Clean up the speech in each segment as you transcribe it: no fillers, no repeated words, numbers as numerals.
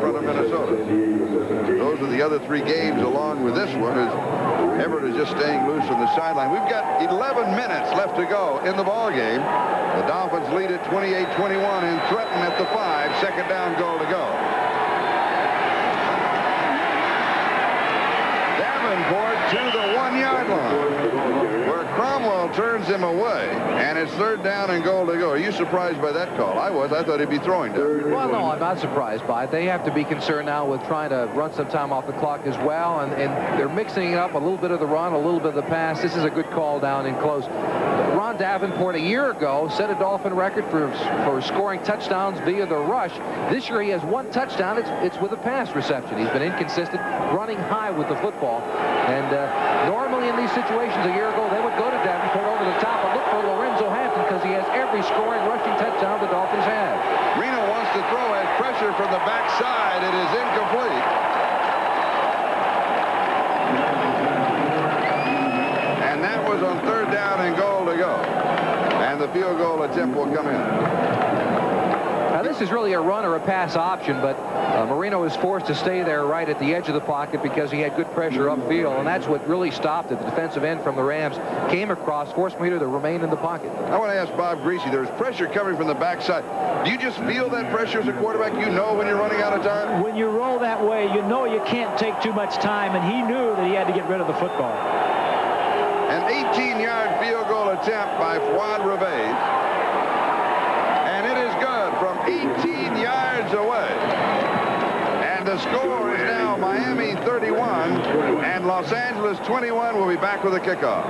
front of Minnesota. Those are the other 3 games along with this one, as Everett is just staying loose on the sideline. We've got 11 minutes left to go in the ball game. The Dolphins lead at 28-21 and threaten at the 5. Second down goal to go. Davenport to the 1-yard line, where Cromwell turns him away, and it's third down and goal to go. Are you surprised by that call? I was. I thought he'd be throwing down. Well, no, I'm not surprised by it. They have to be concerned now with trying to run some time off the clock as well, and they're mixing it up, a little bit of the run, a little bit of the pass. This is a good call down in close. Ron Davenport a year ago set a Dolphin record for scoring touchdowns via the rush. This year he has 1 touchdown. It's with a pass reception. He's been inconsistent, running high with the football. And normally in these situations a year ago, they would go to Davenport over the top and look for Lorenzo Hampton because he has every scoring rushing touchdown the Dolphins have. Reno wants to throw, has pressure from the backside. It is incomplete. And that was on third down and goal to go. And the field goal attempt will come in. Now, this is really a run or a pass option, but Marino is forced to stay there right at the edge of the pocket because he had good pressure upfield, and that's what really stopped it. The defensive end from the Rams came across, forced Marino to remain in the pocket. I want to ask Bob Greasy, there's pressure coming from the backside. Do you just feel that pressure as a quarterback? You know when you're running out of time? When you roll that way, you know you can't take too much time, and he knew that he had to get rid of the football. An 18-yard field goal attempt by Fuad Reveiz. And it is good from 18 yards away. And the score is now Miami 31 and Los Angeles 21. We'll be back with a kickoff.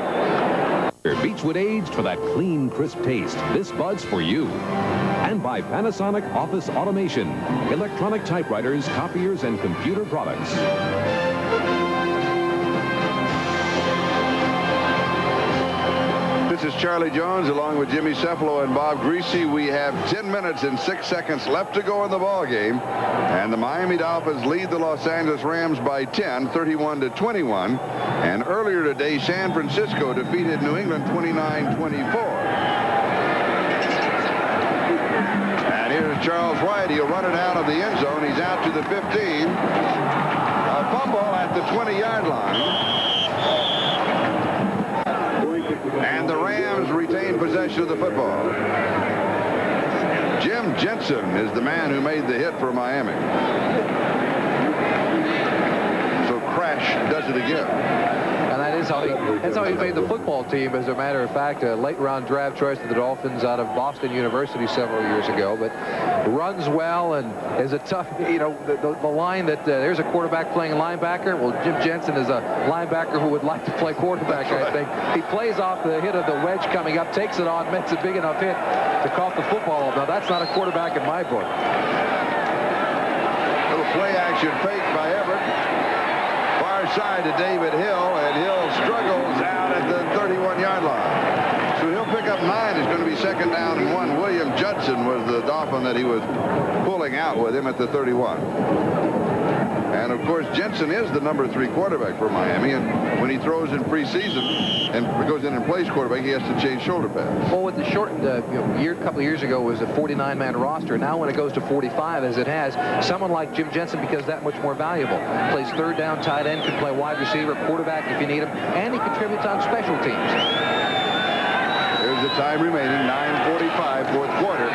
Beechwood aged for that clean, crisp taste. This Bud's for you. And by Panasonic Office Automation, electronic typewriters, copiers, and computer products. This is Charlie Jones along with Jimmy Cefalo and Bob Greasy. We have 10 minutes and 6 seconds left to go in the ball game, and the Miami Dolphins lead the Los Angeles Rams by 10, 31-21. And earlier today, San Francisco defeated New England 29-24. And here's Charles White. He'll run it out of the end zone. He's out to the 15. A fumble at the 20-yard line. And the Rams retain possession of the football. Jim Jensen is the man who made the hit for Miami. So Crash does it again. And that's how he made the football team, as a matter of fact. A late-round draft choice to the Dolphins out of Boston University several years ago. But runs well and is a tough, the line that there's a quarterback playing linebacker. Well, Jim Jensen is a linebacker who would like to play quarterback, I think. He plays off the hit of the wedge coming up, takes it on, makes a big enough hit to cough the football off. Now, that's not a quarterback in my book. Little play action fake by Everett. Far side to David Hill, and Hill struggles out at the 31-yard line. So he'll pick up 9. It's going to be second down and 1. William Judson was the Dolphin that he was pulling out with him at the 31. And, of course, Jensen is the number 3 quarterback for Miami. And when he throws in preseason and goes in and plays quarterback, he has to change shoulder pads. Well, with the shortened a couple of years ago, was a 49-man roster. Now when it goes to 45, as it has, someone like Jim Jensen becomes that much more valuable. Plays third down, tight end, can play wide receiver, quarterback if you need him, and he contributes on special teams. There's the time remaining, 9:45, fourth quarter.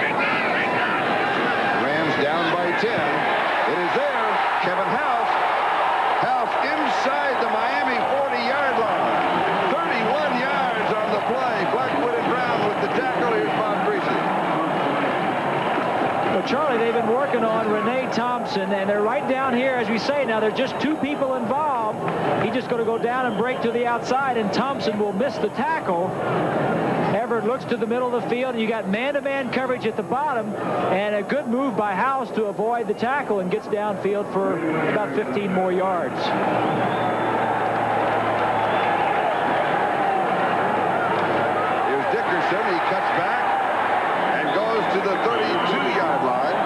Rams down by 10. It is there. Kevin House inside the Miami 40-yard line. 31 yards on the play. Blackwood and Brown with the tackle. Here's Bob Greasy. Well, Charlie, they've been working on Renee Thompson, and they're right down here, as we say. Now, there's just 2 people involved. He's just going to go down and break to the outside, and Thompson will miss the tackle. Everett looks to the middle of the field, and you got man-to-man coverage at the bottom, and a good move by House to avoid the tackle and gets downfield for about 15 more yards. Here's Dickerson. He cuts back and goes to the 32-yard line.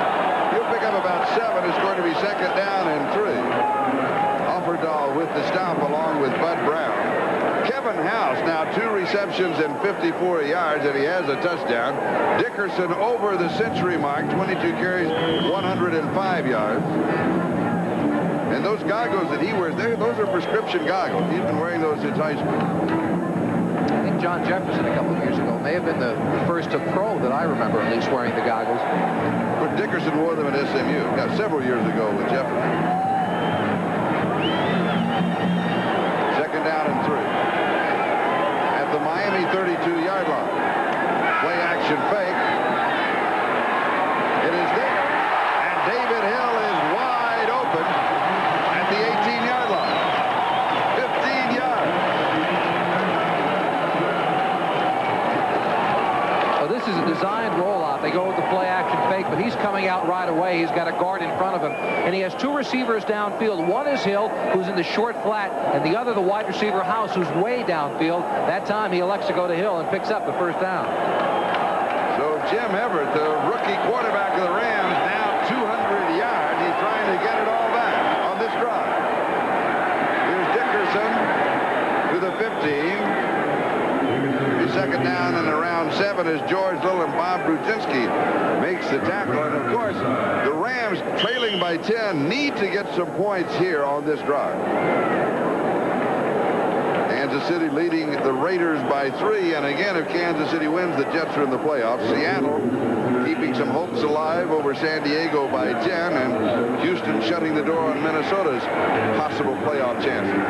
He'll pick up about 7. It's going to be second down and 3. Offerdahl with the stop along with Bud Brown. Kevin House now 2 receptions and 54 yards, and he has a touchdown. Dickerson over the century mark, 22 carries, 105 yards. And those goggles that he wears, those are prescription goggles. He's been wearing those since high school. I think John Jefferson a couple of years ago may have been the first pro that I remember at least wearing the goggles. But Dickerson wore them at SMU. Yeah, several years ago with Jefferson. Second down and 3. At the Miami 32-yard line. Play action fake. It is there. And David Hill is wide open at the 18-yard line. 15 yards. So this is a designed rollout. They go with the play action fake, but he's coming out right away. He's got a guard in front of him, and he has 2 receivers downfield. One is Hill, who's in the short flat, and the other, the wide receiver House, who's way downfield. That time he elects to go to Hill and picks up the first down. So Jim Everett, the rookie quarterback of the Rams, now 200 yards. He's trying to get it all back on this drive. Here's Dickerson to the 15. The second down and around 7 is George Little, and Bob Brudzinski makes the tackle. And of course, the Rams, trailing by 10, need to get some points here on this drive. Kansas City leading the Raiders by 3, and again, if Kansas City wins, the Jets are in the playoffs. Seattle keeping some hopes alive over San Diego by 10, and Houston shutting the door on Minnesota's possible playoff chances.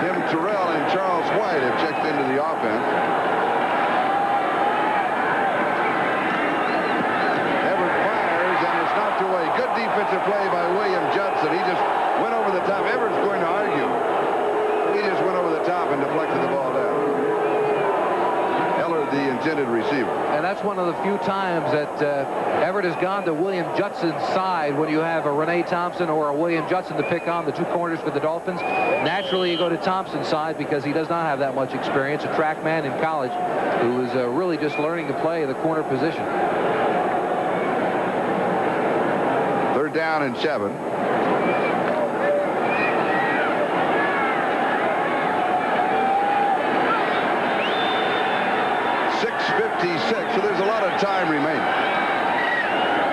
Tim Terrell and Charles White have checked into the offense. Everett fires, and it's knocked away. Good defensive play by William Judson. He just went over the top. Everett's going to argue. He just went over the top and deflected the ball down. Eller, the intended receiver. And that's one of the few times that Everett has gone to William Judson's side when you have a Renee Thompson or a William Judson to pick on, the 2 corners for the Dolphins. Naturally, you go to Thompson's side because he does not have that much experience, a track man in college who is really just learning to play the corner position. Third down and 7. 6:56, so there's a lot of time remaining.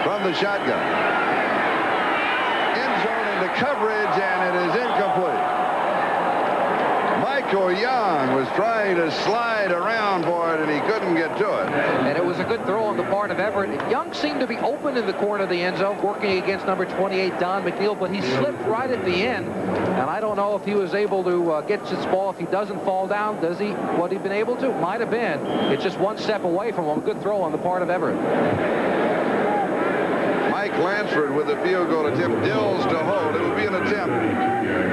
From the shotgun. End zone into coverage, and it is incomplete. Michael Young was trying to slide around for it, and he couldn't get to it. And it was a good throw on the part of Everett. Young seemed to be open in the corner of the end zone, working against number 28, Don McNeil, but he slipped right at the end. And I don't know if he was able to get this ball. If he doesn't fall down, does he? What he'd been able to? Might have been. It's just one step away from him. A good throw on the part of Everett. Mike Lansford with a field goal attempt. Dills to hold. It would be an attempt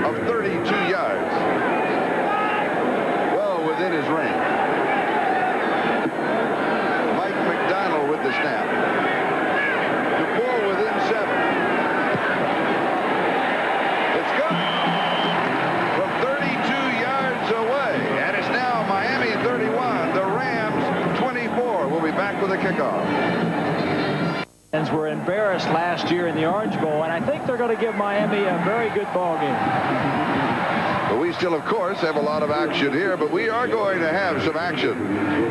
of 32 yards. Well within his range. Mike McDonald with the snap. To pull within 7. It's good. From 32 yards away. And it's now Miami 31. The Rams 24. We'll be back with a kickoff. Were embarrassed last year in the Orange Bowl, and I think they're going to give Miami a very good ball game. But we still, of course, have a lot of action here, but we are going to have some action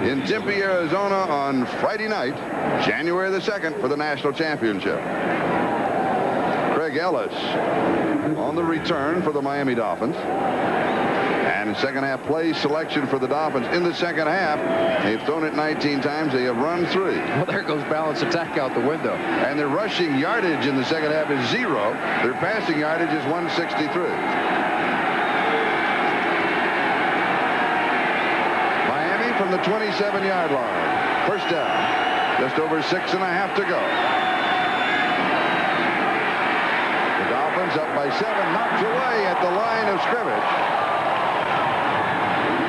in Tempe, Arizona on Friday night, January the 2nd, for the national championship. Craig Ellis on the return for the Miami Dolphins. And second half play selection for the Dolphins. In the second half, they've thrown it 19 times. They have run 3. Well, there goes balance attack out the window. And their rushing yardage in the second half is 0. Their passing yardage is 163. Miami from the 27-yard line. First down. Just over 6.5 to go. The Dolphins up by 7. Knocked away at the line of scrimmage.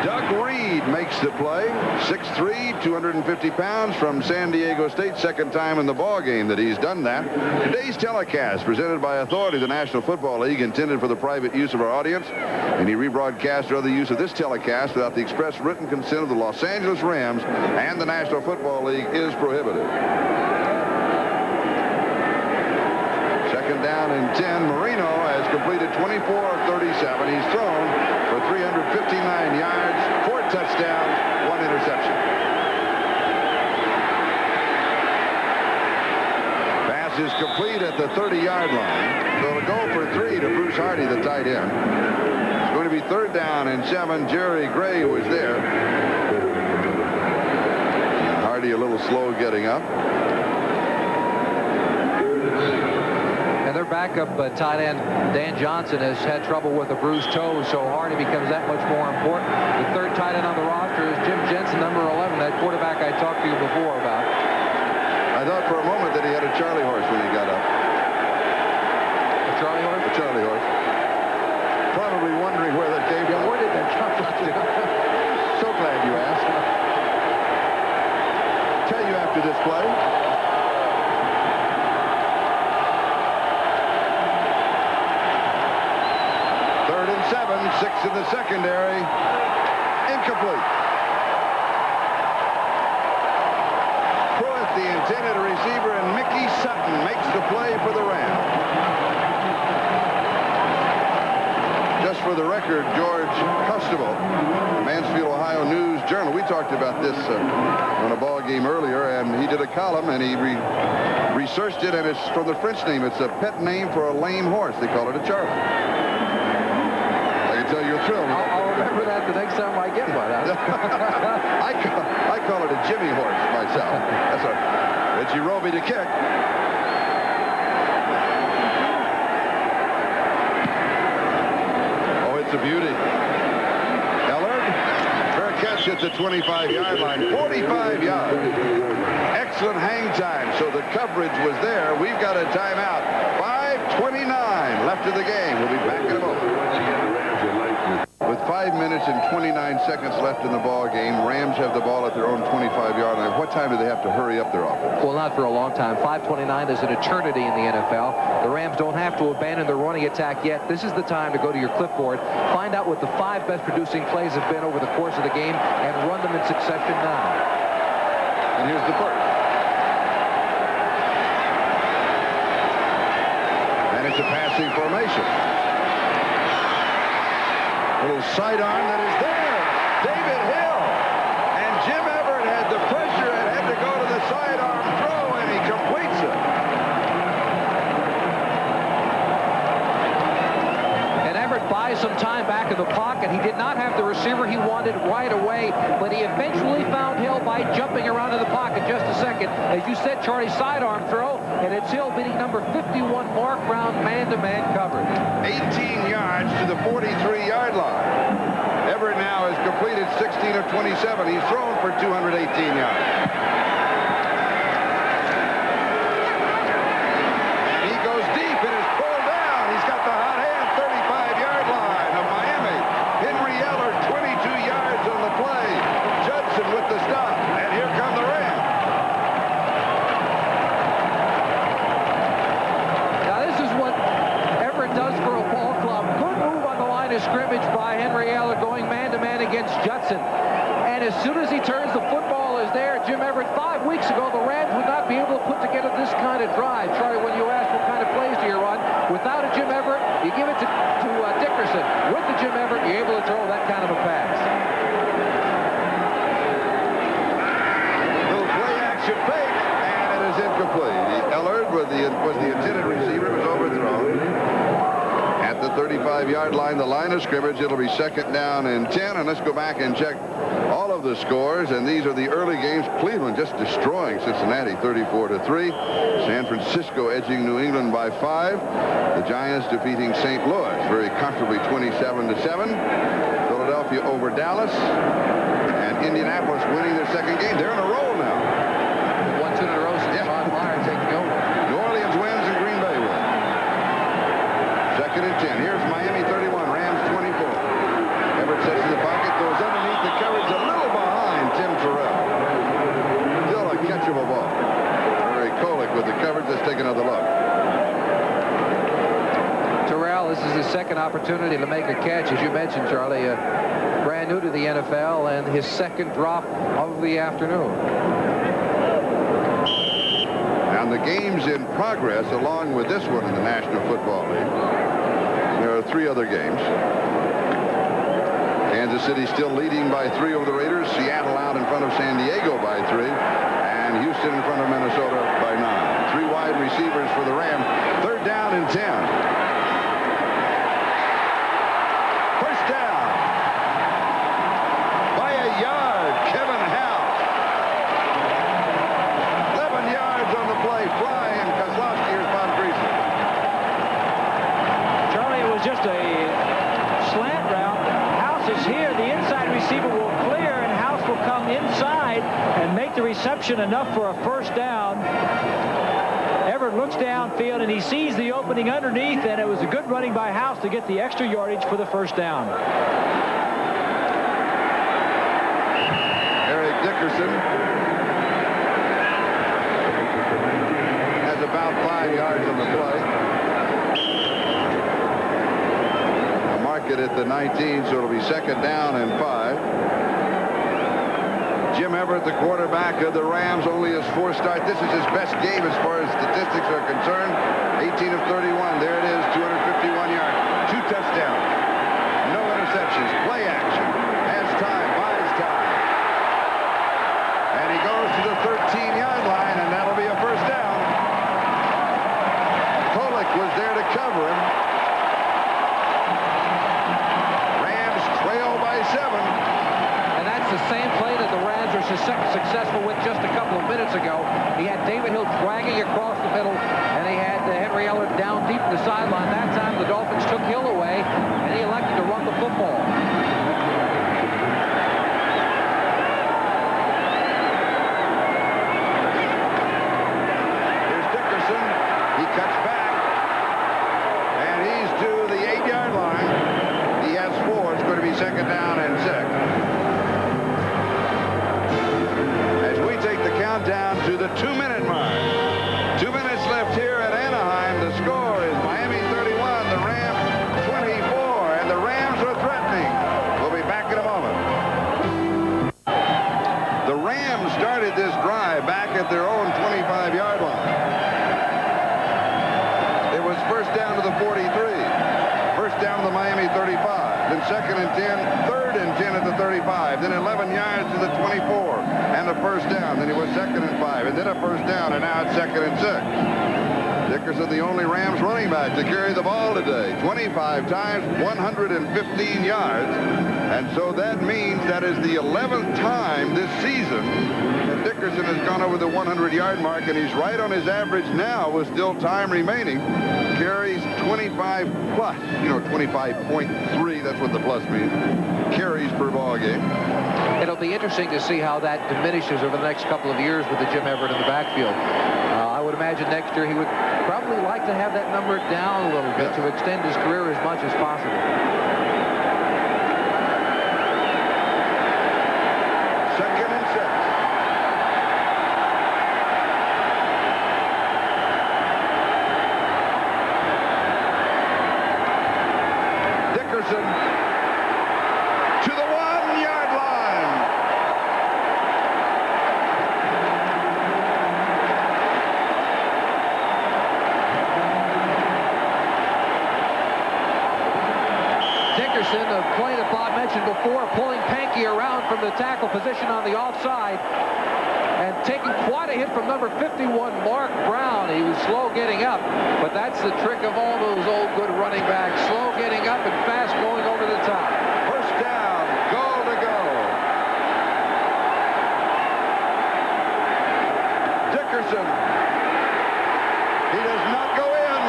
Doug Reed makes the play. 6'3", 250 pounds from San Diego State. Second time in the ball game that he's done that. Today's telecast presented by authority of the National Football League, intended for the private use of our audience. Any rebroadcast or other use of this telecast without the express written consent of the Los Angeles Rams and the National Football League is prohibited. Second down and 10. Marino has completed 24 of 37. He's thrown for 359 yards, 4 touchdowns, 1 interception. Pass is complete at the 30-yard line. So go for 3 to Bruce Hardy, the tight end. It's going to be 3rd down and 7. Jerry Gray was there. Hardy a little slow getting up. And their backup tight end, Dan Johnson, has had trouble with a bruised toe, so Hardy becomes that much more important. The 3rd tight end on the roster is Jim Jensen, number 11, that quarterback I talked to you before about. I thought for a moment that he had a Charlie horse when he got up. A Charlie horse? A Charlie horse. Probably wondering where that came from. Where did that come from? So glad you asked. Tell you after this play. Third and 7, 6 in the secondary. Incomplete. Pruitt, the intended receiver, and Mickey Sutton makes the play for the Rams. Just for the record, George Custable, Mansfield, Ohio News Journal. We talked about this on a ball game earlier, and he did a column, and he researched it, and it's from the French name. It's a pet name for a lame horse. They call it a Charlie. I can tell you're thrilled. I'll remember that the next time I get one. I call it a Jimmy horse myself. That's right. Richie Roby to kick. It's a beauty. Ellard, fair catch at the 25-yard line. 45 yards. Excellent hang time, so the coverage was there. We've got a timeout. 5:29 left of the game. We'll be back in a moment. With 5 minutes and 29 seconds left in the ball game, Rams have the ball at their own 25-yard line. What time do they have to hurry up their offense? Well, not for a long time. 5:29 is an eternity in the NFL. The Rams don't have to abandon their running attack yet. This is the time to go to your clipboard, find out what the 5 best producing plays have been over the course of the game, and run them in succession now. And here's the first. And it's a passing formation. Little sidearm that is there. David Hill. And Jim Everett had the pressure and had to go to the sidearm throw, and he completes it. And Everett buys some time back in the pocket. He did not have the receiver he wanted right away, but he eventually found Hill by jumping around in the pocket. Just a second. As you said, Charlie, sidearm throw, and it's Hill beating number 51 Mark Brown man-to-man coverage. 18 yards to the 43-yard line. Everett now has completed 16 of 27. He's thrown for 218 yards. And he goes deep and is pulled down. He's got the hot hand, 35-yard line of Miami. Henry Ellard, 22 yards on the play. Judson with the stop. And here come the Rams. Now, this is what Everett does for a ball club. Good move on the line of scrimmage by Henry Ellard, going man-to-man against Judson. And as soon as he turns, the football is there. Jim Everett, 5 weeks ago, the Rams would not be able to put together this kind of drive. Charlie, when you ask what kind of plays do you run, without a Jim Everett, you give it to Dickerson. With the Jim Everett, you're able to throw that kind of a pass. Little play action fake, and it is incomplete. Ellard was the intended receiver, was overthrown. At the 35-yard line, the line of scrimmage, it'll be 2nd down and 10. And let's go back and check all of the scores. And these are the early games. Cleveland just destroying Cincinnati 34-3. San Francisco edging New England by 5. The Giants defeating St. Louis very comfortably 27-7. Philadelphia over Dallas. And Indianapolis winning their 2nd game. They're in a roll now. 1-2 in a row since Ron Meyer taking over. New Orleans wins and Green Bay wins. 2nd and 10. Here's Miami 31, Rams 24. Everett sets in the pocket, goes underneath the coverage, a little behind Tim Terrell. Still a catchable ball. Barry Kolick with the coverage. Let's take another look. Terrell, this is his 2nd opportunity to make a catch, as you mentioned, Charlie. Brand new to the NFL, and his 2nd drop of the afternoon. And the games in progress, along with this one in the National Football League. There are 3 other games. Kansas City still leading by 3 over the Raiders. Seattle out in front of San Diego by 3. And Houston in front of Minnesota by 9. 3 wide receivers for the Rams. 3rd down and 10. was just a slant route. House is here. The inside receiver will clear, and House will come inside and make the reception enough for a first down. Everett looks downfield, and he sees the opening underneath, and it was a good running by House to get the extra yardage for the first down. Eric Dickerson has about 5 yards on the play. I'll mark it at the 19, so it'll be second down and 5. Jim Everett, the quarterback of the Rams, only his 4th start. This is his best game as far as statistics are concerned. 18 of 31. There it is, 251 yards. 2 touchdowns. No interceptions. Play action. Has time. Buys time. And he goes to the 13-yard line, and that'll be a first down. Pollock was there to cover him. Rams trail by 7. The same play that the Rams were successful with just a couple of minutes ago. He had David Hill dragging across the middle, and he had Henry Ellard down deep in the sideline. That time the Dolphins took Hill away, and he elected to run the football. Here's Dickerson. He cuts back, and he's to the 8-yard line. He has 4. It's going to be second down and 6. Down to the 2-minute mark. 2 minutes left here at Anaheim. The score is Miami 31, the Rams 24, and the Rams are threatening. We'll be back in a moment. The Rams started this drive back at their own 25-yard line. It was first down to the 43, first down to the Miami 35, then second and 10, third and 10 at the 35, then 11 yards to the 24, and a first down. Then it was second and 5, and then a first down, and now it's second and 6. Dickerson, the only Rams running back to carry the ball today. 25 times, 115 yards. And so that means that is the 11th time this season that Dickerson has gone over the 100-yard mark, and he's right on his average now with still time remaining. Carries 25 plus, 25.3, that's what the plus means, carries per ball game. It'll be interesting to see how that diminishes over the next couple of years with the Jim Everett in the backfield. I would imagine next year he would probably like to have that number down a little bit to extend his career as much as possible. Second and 6. Dickerson to the 1-yard line. Dickerson, the play that Bob mentioned before, pulling Pankey around from the tackle position on the offside and taking quite a hit from number 51, Mark Brown. He was slow getting up, but that's the trick of all those old good running backs. Slow getting up and fast going over the top. First down, goal to go. Dickerson. He does not go in.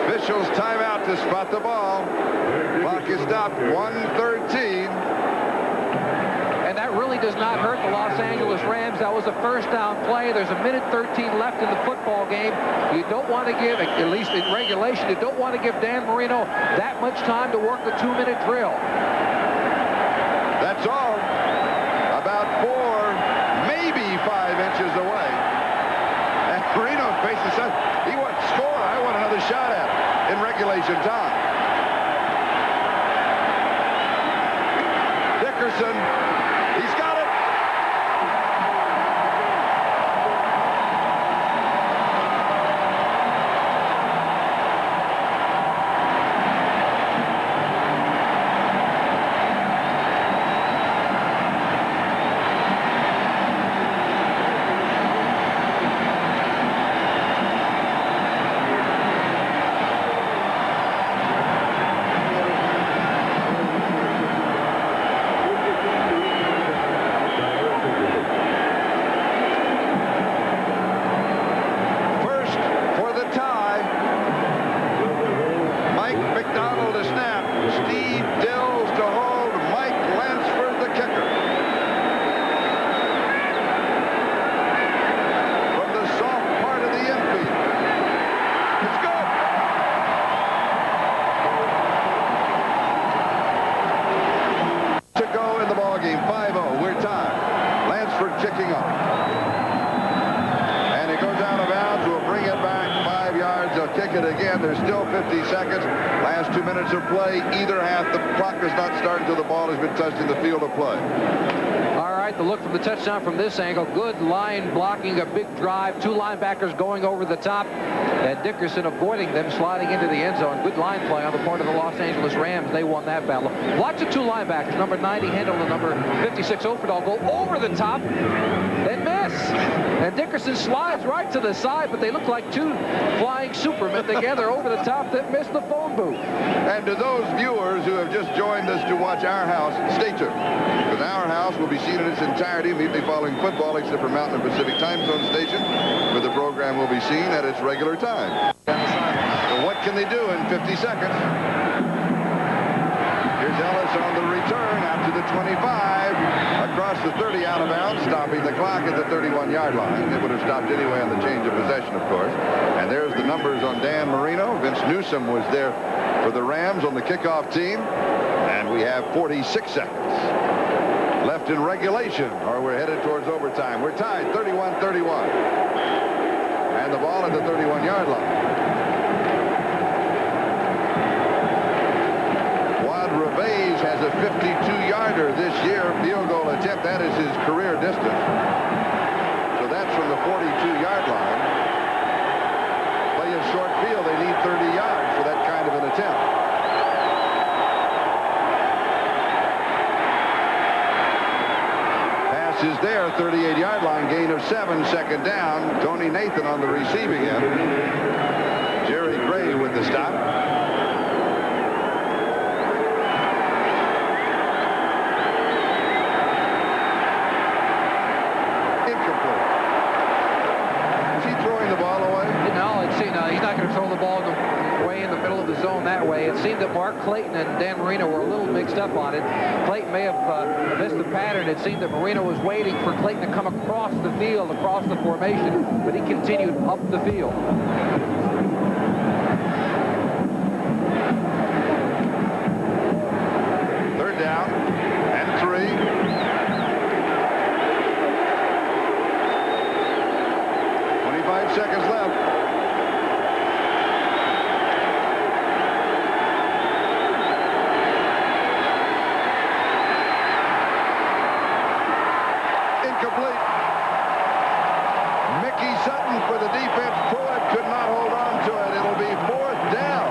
Officials timeout to spot the ball. Clock is stopped, 1:13. And that really does not hurt the Los Angeles Rams. That was a first down play. There's a minute 13 left in the football game. You don't want to give, at least in regulation, you don't want to give Dan Marino that much time to work the 2-minute drill. That's all. About 4, maybe 5 inches away. And Marino faces us. He wants to score. I want another shot at it in regulation time. Dickerson, he's got it. again. There's still 50 seconds. Last 2 minutes of play. Either half. The clock does not start until the ball has been touched in the field of play. All right, the look from the touchdown from this angle. Good line blocking, a big drive. 2 linebackers going over the top. And Dickerson avoiding them, sliding into the end zone. Good line play on the part of the Los Angeles Rams. They won that battle. Watch the 2 linebackers. Number 90 Hendel and number 56 Oferdal go over the top and miss. And Dickerson slides right to the side, but they look like 2 flying supermen together over the top that missed the phone booth. And to those viewers who have just joined us to watch Our House, stay tuned. Because Our House will be seen in its entirety immediately following football, except for Mountain and Pacific time zone stations, where the program will be seen at its regular time. So what can they do in 50 seconds? Here's Ellis on the return out to the 25, across the 30 out of bounds, stopping the clock at the 31-yard line. It would have stopped anyway on the change of possession, of course. And there's the numbers on Dan Marino. Vince Newsom was there for the Rams on the kickoff team. And we have 46 seconds left in regulation, or we're headed towards overtime. We're tied 31-31. And the ball at the 31-yard line. Revays has a 52-yarder this year, field goal attempt. That is his career distance. So that's from the 42-yard line. Play a short field. They need 30 yards for that kind of an attempt. Pass is there, 38-yard line, gain of 7, second down. Tony Nathan on the receiving end. Jerry Gray with the stop. He's not going to throw the ball way in the middle of the zone that way. It seemed that Mark Clayton and Dan Marino were a little mixed up on it. Clayton may have missed the pattern. It seemed that Marino was waiting for Clayton to come across the field, across the formation, but he continued up the field. Third down and 3. 25 seconds left. Incomplete. Mickey Sutton for the defense. Pruitt could not hold on to it. It'll be 4th down.